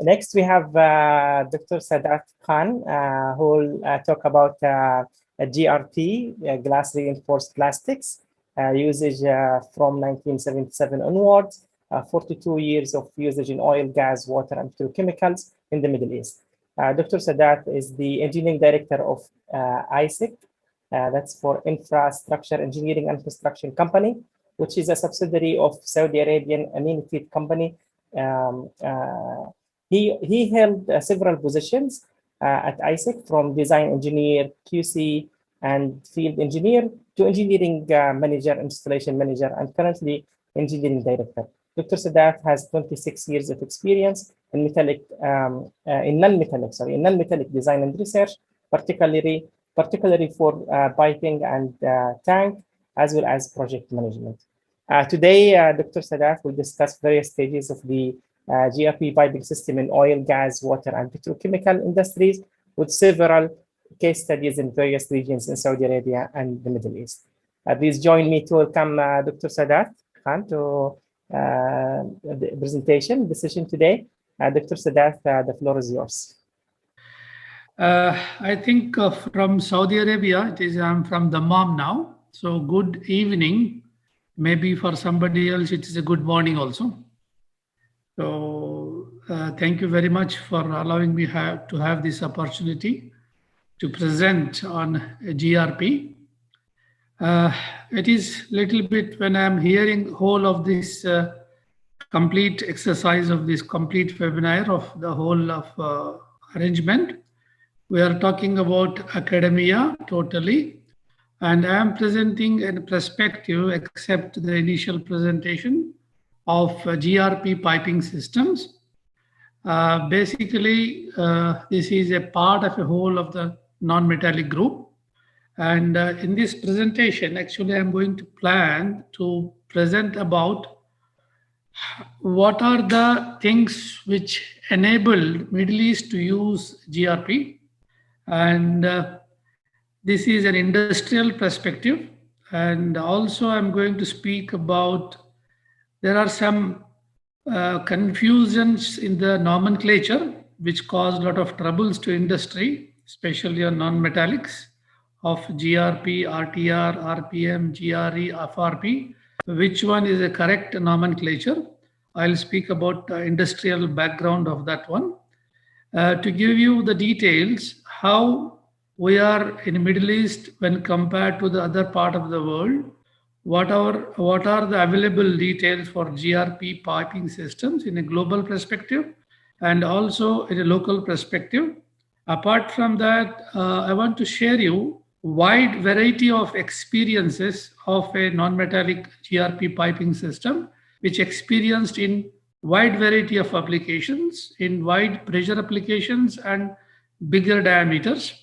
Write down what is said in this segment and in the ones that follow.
Next, we have Dr. Sadat Khan, who will talk about GRP, glass reinforced plastics, usage from 1977 onwards, 42 years of usage in oil, gas, water, and petrochemicals in the Middle East. Dr. Sadat is the engineering director of ISEC, that's for Infrastructure Engineering and Construction Company, which is a subsidiary of Saudi Arabian Amenity Company. He held several positions at ISEC, from design engineer, QC, and field engineer to engineering manager, installation manager, and currently engineering director. Dr. Sadat has 26 years of experience in non-metallic design and research, particularly for piping and tank, as well as project management. Today, Dr. Sadat will discuss various stages of the GRP piping system in oil, gas, water, and petrochemical industries, with several case studies in various regions in Saudi Arabia and the Middle East. Please join me to welcome Dr. Sadat Khan to the presentation, the session today. Dr. Sadat, the floor is yours. I think from Saudi Arabia, I'm from Dammam now. So good evening. Maybe for somebody else, it is a good morning also. So thank you very much for allowing me to have this opportunity to present on GRP. It is little bit when I'm hearing whole of this complete exercise of this complete webinar of the whole of arrangement. We are talking about academia totally, and I am presenting a perspective except the initial presentation of GRP piping systems. Basically, this is a part of a whole of the non-metallic group. And in this presentation, actually, I'm going to plan to present about what are the things which enabled Middle East to use GRP. And this is an industrial perspective. And also I'm going to speak about, there are some confusions in the nomenclature which caused a lot of troubles to industry, especially on non-metallics of GRP, RTR, RPM, GRE, FRP. Which one is a correct nomenclature? I'll speak about the industrial background of that one. To give you the details, how we are in the Middle East when compared to the other part of the world, what are the available details for GRP piping systems in a global perspective and also in a local perspective. Apart from that, I want to share you wide variety of experiences of a non-metallic GRP piping system, which experienced in wide variety of applications, in wide pressure applications and bigger diameters.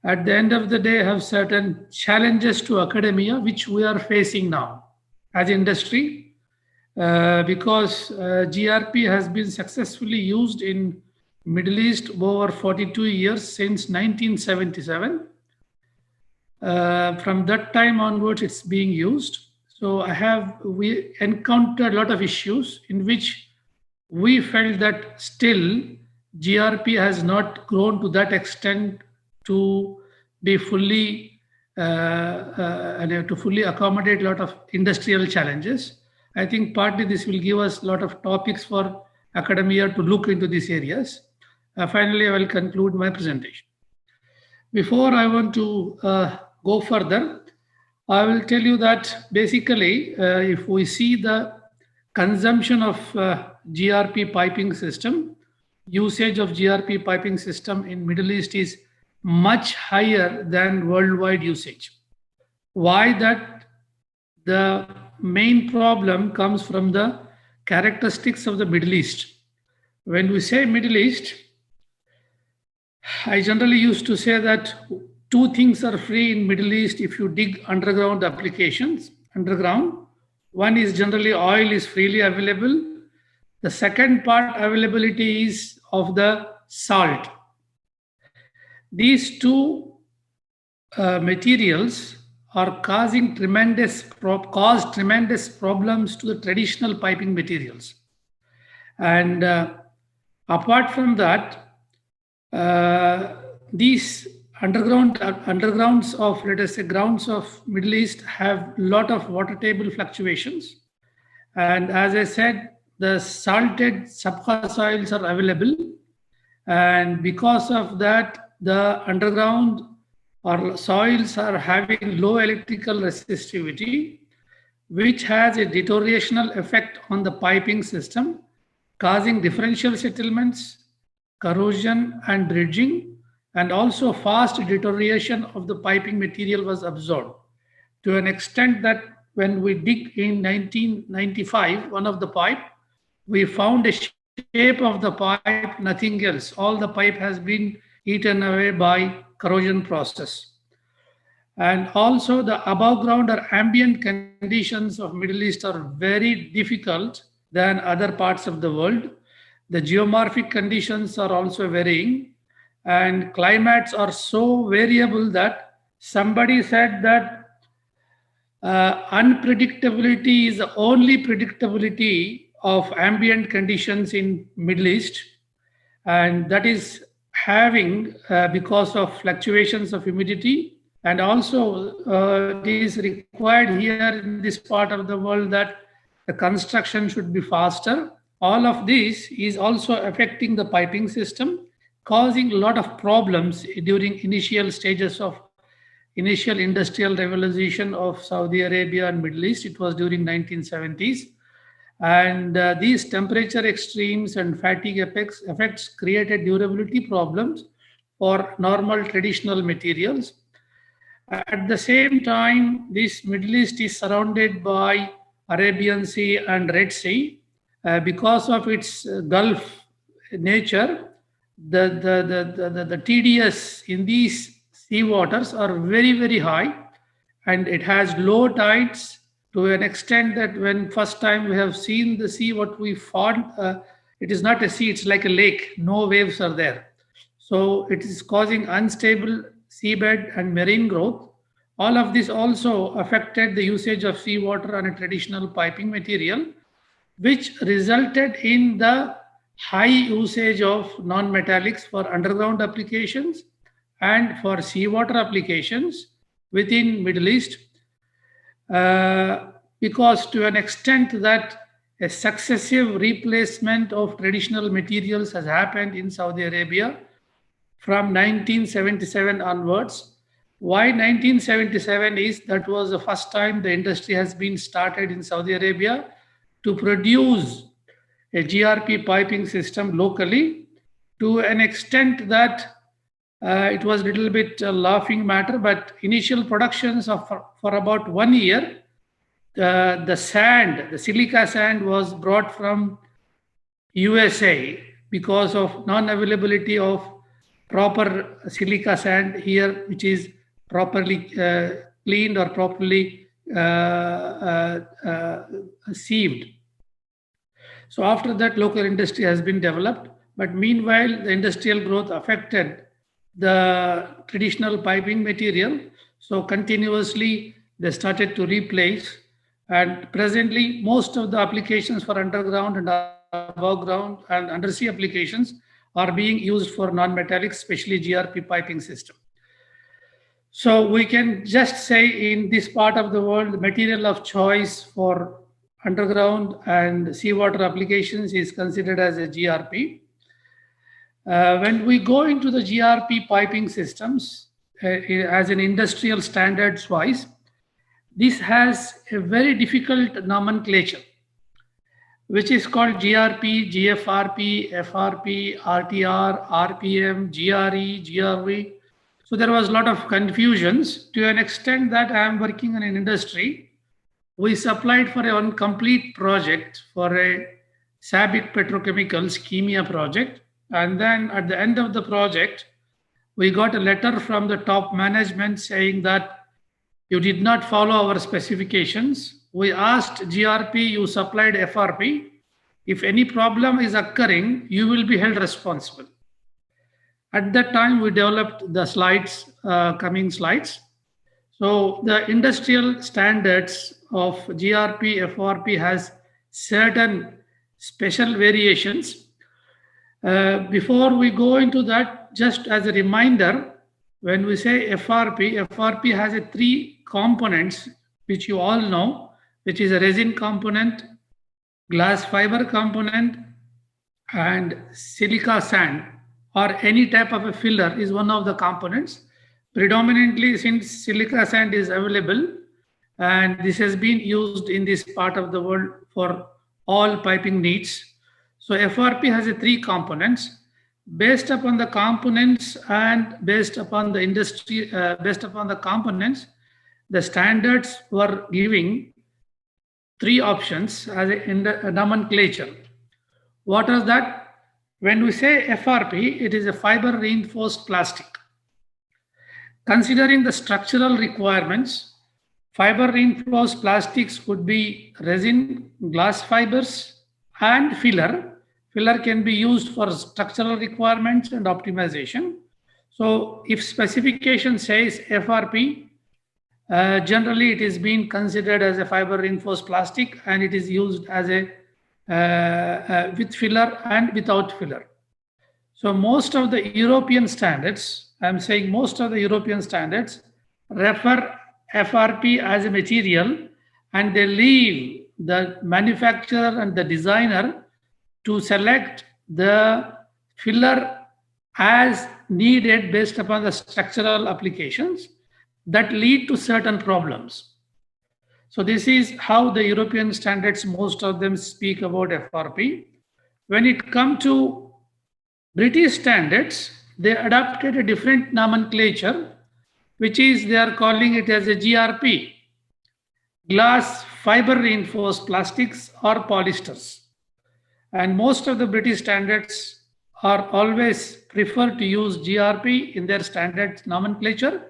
At the end of the day, have certain challenges to academia, which we are facing now as industry, because GRP has been successfully used in Middle East over 42 years since 1977. From that time onwards, it's being used. So we encountered a lot of issues in which we felt that still GRP has not grown to that extent to be fully to fully accommodate a lot of industrial challenges. I think partly this will give us a lot of topics for academia to look into these areas. Finally, I will conclude my presentation. Before I want to go further, I will tell you that basically, if we see the consumption of GRP piping system, usage of GRP piping system in Middle East is much higher than worldwide usage. Why that? The main problem comes from the characteristics of the Middle East. When we say Middle East, I generally used to say that two things are free in Middle East if you dig underground applications, underground. One is generally oil is freely available. The second part availability is of the salt. These two materials are causing tremendous problems to the traditional piping materials. And Apart from that, these undergrounds of, let us say, grounds of Middle East have lot of water table fluctuations. And as I said, the salted subqa soils are available. And because of that, the underground or soils are having low electrical resistivity, which has a deteriorational effect on the piping system, causing differential settlements, corrosion and bridging, and also fast deterioration of the piping material was observed to an extent that when we dig in 1995, one of the pipe, we found a shape of the pipe, nothing else. All the pipe has been eaten away by corrosion process. And also the above ground or ambient conditions of Middle East are very difficult than other parts of the world. The geomorphic conditions are also varying, and climates are so variable that somebody said that unpredictability is the only predictability of ambient conditions in Middle East, and that is having because of fluctuations of humidity, and also it is required here in this part of the world that the construction should be faster. All of this is also affecting the piping system, causing a lot of problems during initial stages of initial industrial revolution of Saudi Arabia and Middle East. It was during 1970s. And these temperature extremes and fatigue effects created durability problems for normal traditional materials. At the same time, this Middle East is surrounded by Arabian Sea and Red Sea. Because of its Gulf nature, the TDS in these sea waters are very, very high, and it has low tides to an extent that when first time we have seen the sea, what we found, it is not a sea, it's like a lake, no waves are there. So it is causing unstable seabed and marine growth. All of this also affected the usage of seawater on a traditional piping material, which resulted in the high usage of non-metallics for underground applications and for seawater applications within Middle East, because to an extent that a successive replacement of traditional materials has happened in Saudi Arabia from 1977 onwards. Why 1977 is that was the first time the industry has been started in Saudi Arabia to produce a GRP piping system locally, to an extent that it was a little bit a laughing matter, but initial productions of for about 1 year, the sand, the silica sand was brought from USA because of non-availability of proper silica sand here, which is properly cleaned or properly sieved. So after that, local industry has been developed, but meanwhile, the industrial growth affected the traditional piping material. So continuously, they started to replace, and presently, most of the applications for underground and above ground and undersea applications are being used for non-metallic, especially GRP piping system. So we can just say in this part of the world, the material of choice for underground and seawater applications is considered as a GRP. When we go into the GRP piping systems as an industrial standards wise, this has a very difficult nomenclature, which is called GRP, GFRP, FRP, RTR, RPM, GRE, GRV. So there was a lot of confusions to an extent that I am working in an industry. We supplied for a one complete project for a SABIC Petrochemicals Chemia project. And then at the end of the project, we got a letter from the top management saying that you did not follow our specifications. We asked GRP, you supplied FRP. If any problem is occurring, you will be held responsible. At that time, we developed the slides, coming slides. So the industrial standards of GRP, FRP has certain special variations. Before we go into that, just as a reminder, when we say FRP, FRP has three components, which you all know, which is a resin component, glass fiber component, and silica sand or any type of a filler is one of the components. Predominantly, since silica sand is available, and this has been used in this part of the world for all piping needs. So FRP has three components. Based upon the components and based upon the industry, based upon the components, the standards were giving three options as a nomenclature. What is that? When we say FRP, it is a fiber reinforced plastic. Considering the structural requirements, fiber reinforced plastics could be resin, glass fibers, and filler. Filler can be used for structural requirements and optimization. So if specification says FRP, generally it is being considered as a fiber reinforced plastic, and it is used as a with filler and without filler. So most of the European standards, I'm saying most of the European standards refer FRP as a material, and they leave the manufacturer and the designer to select the filler as needed based upon the structural applications that lead to certain problems. So this is how the European standards, most of them speak about FRP. When it comes to British standards, they adopted a different nomenclature, which is they are calling it as a GRP, glass fiber reinforced plastics or polyesters. And most of the British standards are always prefer to use GRP in their standard nomenclature,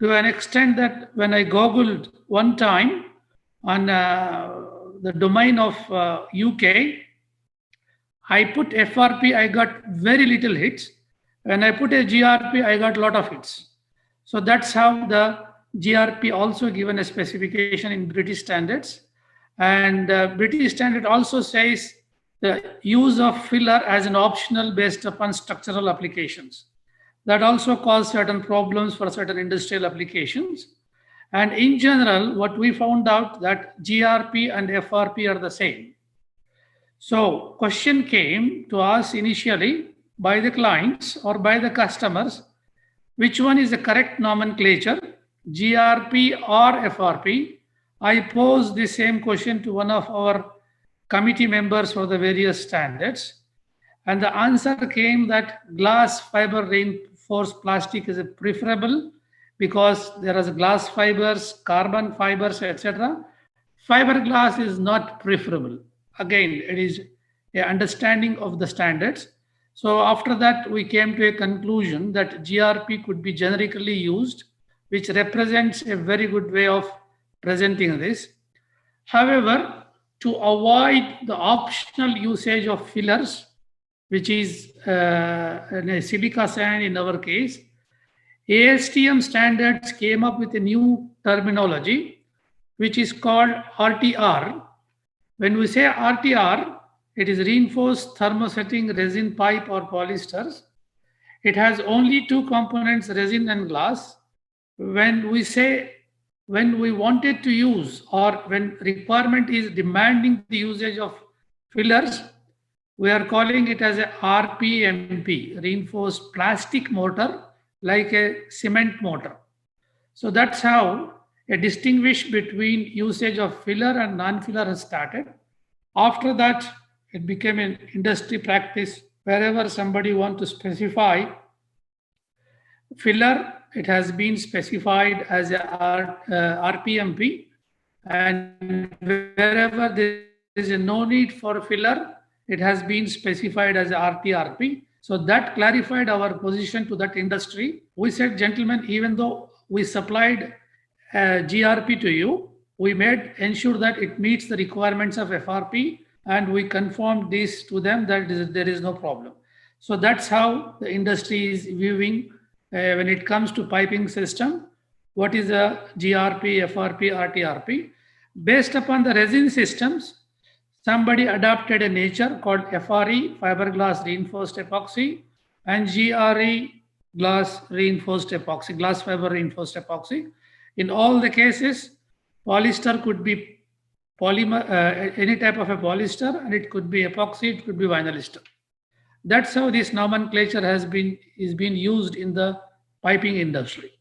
to an extent that when I Googled one time on the domain of UK, I put FRP, I got very little hits. When I put a GRP, I got a lot of hits. So that's how the GRP also given a specification in British standards. And British standard also says the use of filler as an optional based upon structural applications. That also caused certain problems for certain industrial applications. And in general, what we found out that GRP and FRP are the same. So question came to us initially by the clients or by the customers, which one is the correct nomenclature, GRP or FRP? I posed the same question to one of our committee members for the various standards. And the answer came that glass fiber reinforced plastic is preferable because there is glass fibers, carbon fibers, etc. Fiberglass is not preferable. Again, it is an understanding of the standards. So after that, we came to a conclusion that GRP could be generically used, which represents a very good way of presenting this. However, to avoid the optional usage of fillers, which is silica sand in our case, ASTM standards came up with a new terminology, which is called RTR. When we say RTR, it is reinforced thermosetting resin pipe or polyesters. It has only two components, resin and glass. When we wanted to use, or when requirement is demanding the usage of fillers, we are calling it as a RPMP, reinforced plastic mortar, like a cement mortar. So that's how a distinguish between usage of filler and non-filler has started. After that, it became an industry practice. Wherever somebody wants to specify filler, it has been specified as a RPMP, and wherever there is no need for filler, it has been specified as a RTRP. So that clarified our position to that industry. We said, gentlemen, even though we supplied GRP to you, we made ensure that it meets the requirements of FRP, and we confirmed this to them that there is no problem. So that's how the industry is viewing when it comes to piping system. What is a GRP, FRP, RTRP? Based upon the resin systems, somebody adopted a nature called FRE, fiberglass reinforced epoxy, and GRE, glass reinforced epoxy, glass fiber reinforced epoxy. In all the cases, polyester could be polymer, any type of a polyester, and it could be epoxy, it could be vinyl ester. That's how this nomenclature is being used in the piping industry.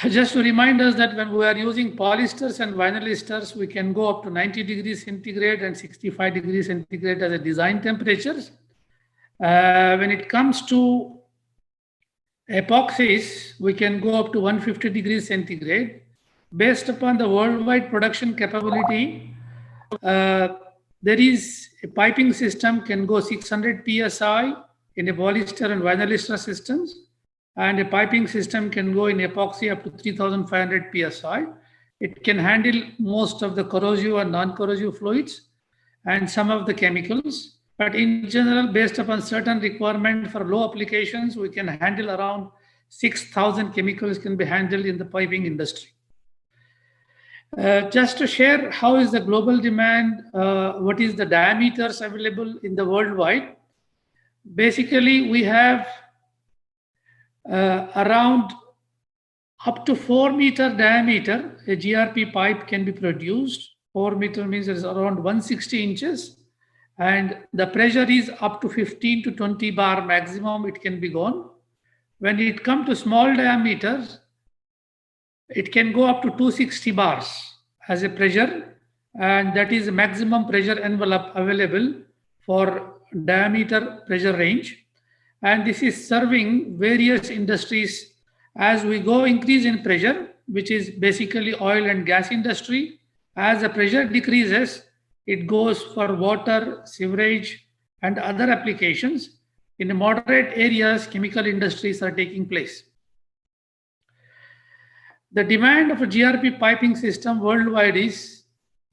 Just to remind us that when we are using polyesters and vinyl esters, we can go up to 90 degrees centigrade and 65 degrees centigrade as a design temperatures. When it comes to epoxies, we can go up to 150 degrees centigrade. Based upon the worldwide production capability, there is a piping system can go 600 psi in a polyester and vinyl ester systems, and a piping system can go in epoxy up to 3500 psi. It can handle most of the corrosive and non-corrosive fluids and some of the chemicals. But in general, based upon certain requirement for low applications, we can handle around 6,000 chemicals can be handled in the piping industry. Just to share how is the global demand, what is the diameters available in the worldwide. Basically, we have around up to 4 meter diameter, a GRP pipe can be produced. 4 meter means it is around 160 inches. And the pressure is up to 15 to 20 bar maximum it can be gone. When it comes to small diameters, it can go up to 260 bars as a pressure, and that is the maximum pressure envelope available for diameter pressure range. And this is serving various industries as we go increase in pressure, which is basically oil and gas industry. As the pressure decreases, it goes for water, sewerage, and other applications. In the moderate areas, chemical industries are taking place. The demand of a GRP piping system worldwide is,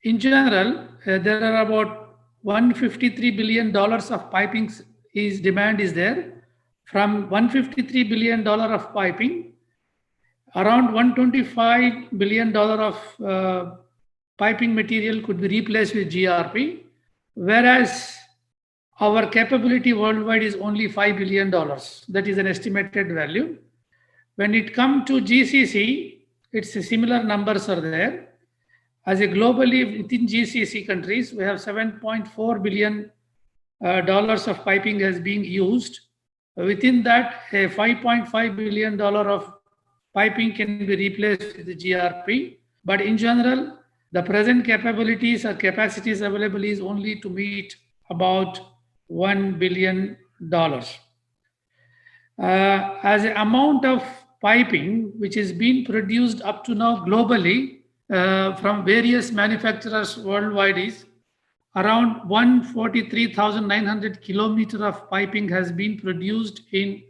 in general, there are about $153 billion of piping demand is there. From $153 billion of piping, around $125 billion of piping material could be replaced with GRP, whereas our capability worldwide is only $5 billion. That is an estimated value. When it comes to GCC, it's a similar numbers are there. As a globally within GCC countries, we have $7.4 billion of piping as being used. Within that, a $5.5 billion of piping can be replaced with the GRP. But in general, the present capabilities or capacities available is only to meet about $1 billion. As an amount of piping which is being produced up to now globally from various manufacturers worldwide is around 143,900 kilometers of piping has been produced in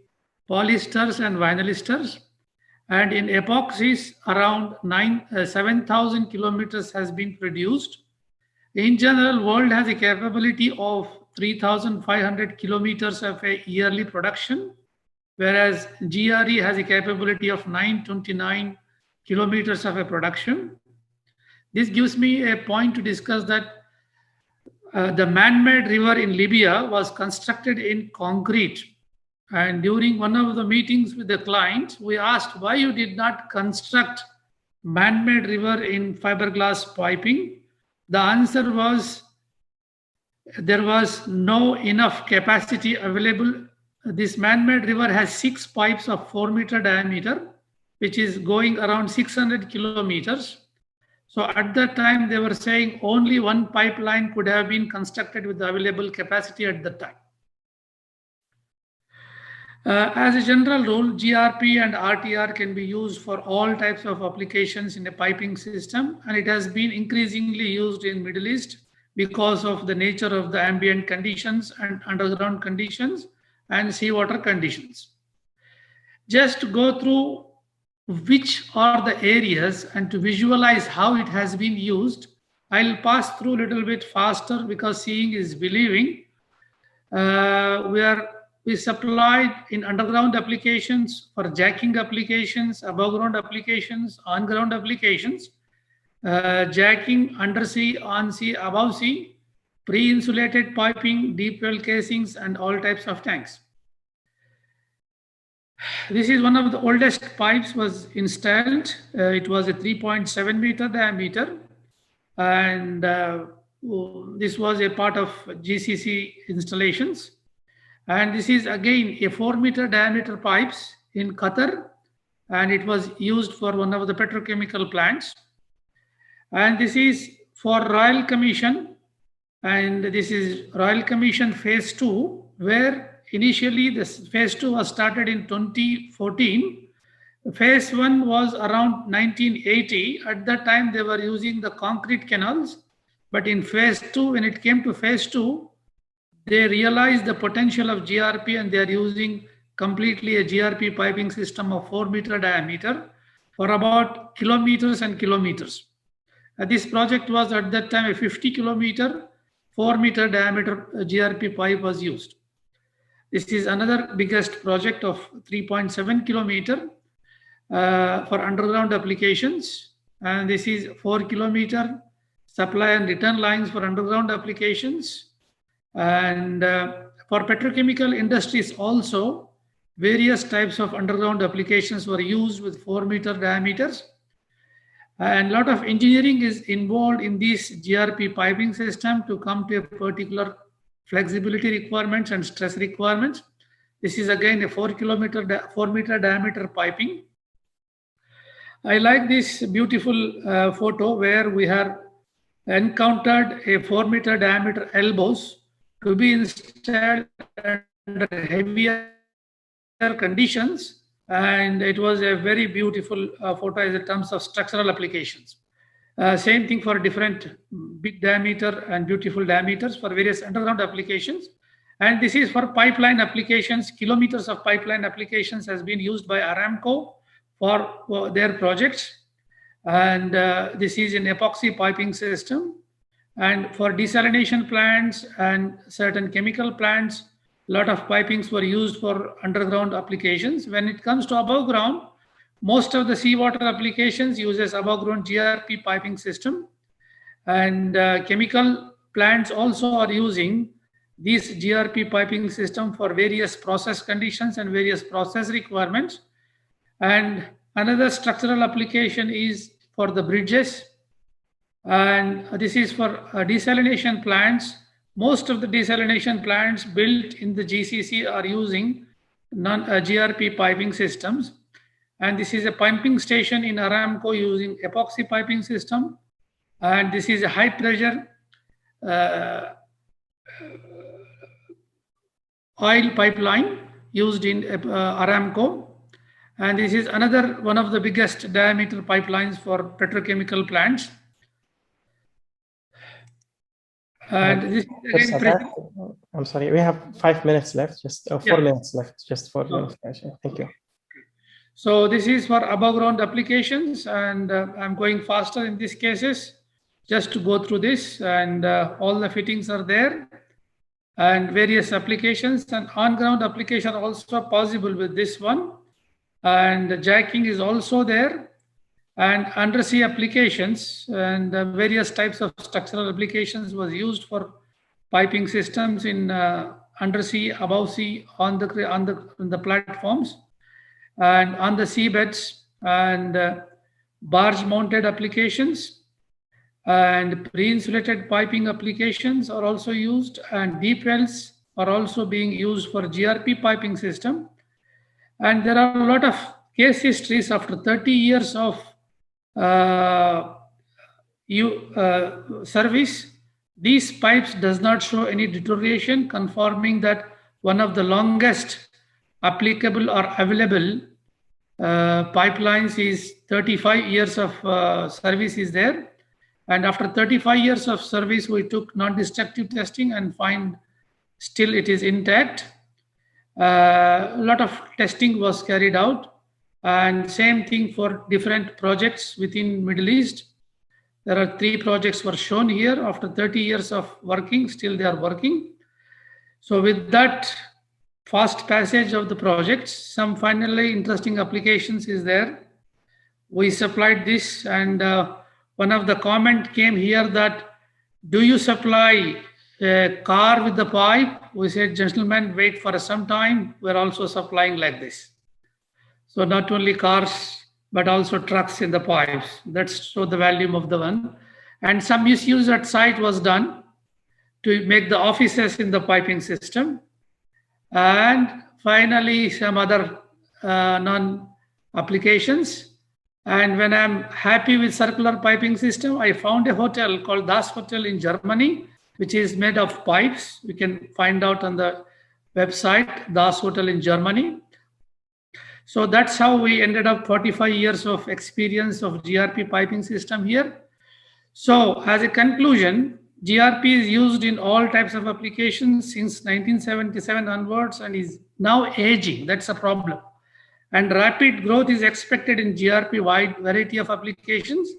polyesters and vinyl esters, and in epoxies around 7,000 kilometers has been produced. In general, world has a capability of 3,500 kilometers of a yearly production, whereas GRE has a capability of 929 kilometers of a production. This gives me a point to discuss that the man-made river in Libya was constructed in concrete. And during one of the meetings with the client, we asked why you did not construct man-made river in fiberglass piping. The answer was there was no enough capacity available. This man-made river has 6 pipes of 4 meter diameter, which is going around 600 kilometers. So at that time, they were saying only one pipeline could have been constructed with the available capacity at that time. As a general rule, GRP and RTR can be used for all types of applications in a piping system, and it has been increasingly used in Middle East because of the nature of the ambient conditions and underground conditions and seawater conditions. Just to go through which are the areas and to visualize how it has been used, I'll pass through a little bit faster because seeing is believing. We supplied in underground applications, for jacking applications, above ground applications, on ground applications. jacking, undersea, on sea, above sea, pre-insulated piping, deep well casings, and all types of tanks. This is one of the oldest pipes was installed. It was a 3.7 meter diameter, and this was a part of GCC installations. And this is again a 4-meter diameter pipes in Qatar, and it was used for one of the petrochemical plants. And this is for Royal Commission, and this is Royal Commission phase 2, where initially this phase 2 was started in 2014. Phase 1 was around 1980. At that time they were using the concrete canals, but in phase 2, when it came to phase 2, they realized the potential of GRP, and they are using completely a GRP piping system of 4-meter diameter for about kilometers and kilometers. This project was at that time a 50-kilometer, 4-meter diameter GRP pipe was used. This is another biggest project of 3.7 kilometer for underground applications. And this is 4-kilometer supply and return lines for underground applications. And for petrochemical industries also, various types of underground applications were used with 4-meter diameters. And a lot of engineering is involved in this GRP piping system to come to a particular flexibility requirements and stress requirements. This is again a 4-meter diameter piping. I like this beautiful photo where we have encountered a 4-meter diameter elbows to be installed under heavier conditions, and it was a very beautiful photo in terms of structural applications. Same thing for different big diameter and beautiful diameters for various underground applications. And this is for pipeline applications. Kilometers of pipeline applications has been used by Aramco for their projects. And this is an epoxy piping system. And for desalination plants and certain chemical plants, a lot of pipings were used for underground applications. When it comes to above ground, most of the seawater applications uses above ground GRP piping system. And chemical plants also are using this GRP piping system for various process conditions and various process requirements. And another structural application is for the bridges. And this is for desalination plants. Most of the desalination plants built in the GCC are using GRP piping systems. And this is a pumping station in Aramco using epoxy piping system. And this is a high pressure oil pipeline used in Aramco. And this is another one of the biggest diameter pipelines for petrochemical plants. And this is again, I'm sorry, we have 5 minutes left, just 4 minutes left, just for clarification. Thank you. So this is for above ground applications, and I'm going faster in these cases just to go through this, and all the fittings are there and various applications, and on ground application also possible with this one, and the jacking is also there, and undersea applications and various types of structural applications was used for piping systems in undersea, above sea, on the platforms and on the seabeds, and barge mounted applications and pre-insulated piping applications are also used, and deep wells are also being used for GRP piping system. And there are a lot of case histories after 30 years of service. These pipes does not show any deterioration, confirming that one of the longest applicable or available pipelines is 35 years of service is there. And after 35 years of service, we took non-destructive testing and find still it is intact. A lot of testing was carried out, and same thing for different projects within Middle East. There are 3 projects were shown here. After 30 years of working, still they are working. So with that fast passage of the projects, some finally interesting applications is there. We supplied this, and One of the comment came here that, do you supply a car with the pipe? We said, gentlemen, wait for some time. We're also supplying like this. So not only cars, but also trucks in the pipes. That's so the volume of the one. And some misuse at site was done to make the offices in the piping system. And finally, some other non-applications. And when I'm happy with circular piping system, I found a hotel called Das Hotel in Germany, which is made of pipes. You can find out on the website, Das Hotel in Germany. So that's how we ended up 45 years of experience of GRP piping system here. So as a conclusion, GRP is used in all types of applications since 1977 onwards and is now aging. That's a problem. And rapid growth is expected in GRP wide variety of applications.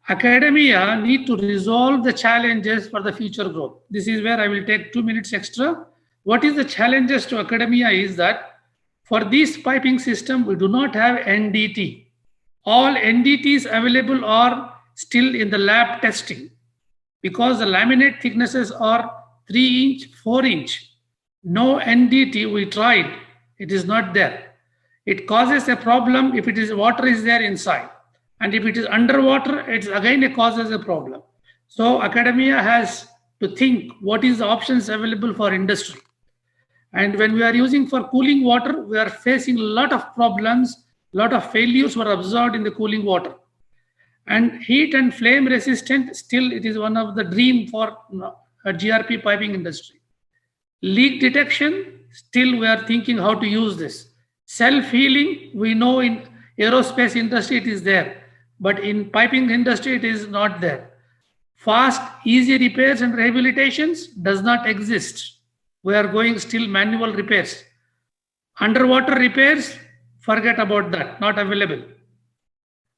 Academia need to resolve the challenges for the future growth. This is where I will take 2 minutes extra. What is the challenges to academia is that for this piping system, we do not have NDT. All NDTs available are still in the lab testing because the laminate thicknesses are 3 inch, 4 inch. No NDT we tried, it is not there. It causes a problem if it is water is there inside. And if it is underwater, it's again it causes a problem. So academia has to think what is the options available for industry. And when we are using for cooling water, we are facing a lot of problems, a lot of failures were observed in the cooling water. And heat and flame resistant, still it is one of the dream for a GRP piping industry. Leak detection, still we are thinking how to use this. Self-healing, we know in aerospace industry it is there, but in piping industry it is not there. Fast, easy repairs and rehabilitations does not exist. We are going still manual repairs. Underwater repairs, forget about that, not available.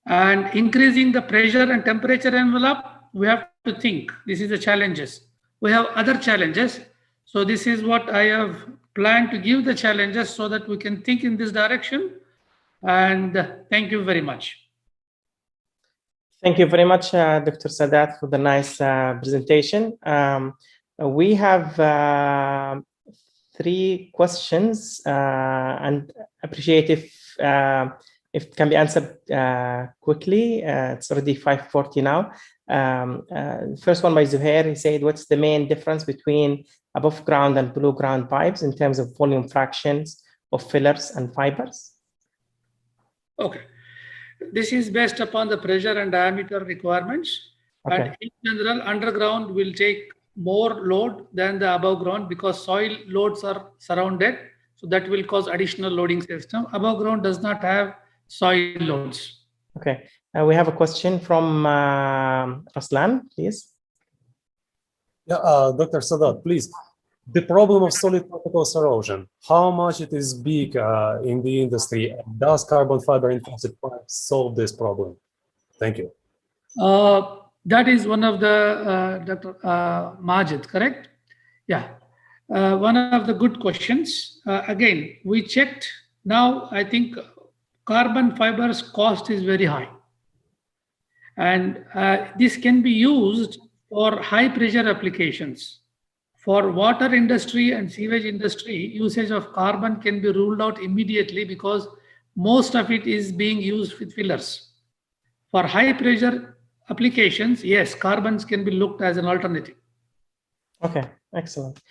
And increasing the pressure and temperature envelope, we have to think. This is the challenges. We have other challenges. So this is what I have planned to give the challenges so that we can think in this direction. And thank you very much. Thank you very much, Dr. Sadat, for the nice presentation. We have 3 questions and appreciate if it can be answered quickly. It's already 5:40 now. First one by Zuhair, he said, what's the main difference between above ground and below ground pipes in terms of volume fractions of fillers and fibers? Okay. This is based upon the pressure and diameter requirements. Okay. And in general, underground will take more load than the above ground because soil loads are surrounded. So that will cause additional loading system. Above ground does not have soil loads. Okay. We have a question from Raslan, please. Yeah, Dr. Sadat, please. The problem of solid particles erosion, how much it is big in the industry? Does carbon fiber enforced pipes solve this problem? Thank you. That is one of the, Dr. Majid, correct? Yeah. One of the good questions. Again, we checked. Now, I think carbon fibers cost is very high. And this can be used for high pressure applications. For water industry and sewage industry, usage of carbon can be ruled out immediately because most of it is being used with fillers. For high pressure applications, yes, carbons can be looked as an alternative. Okay, excellent.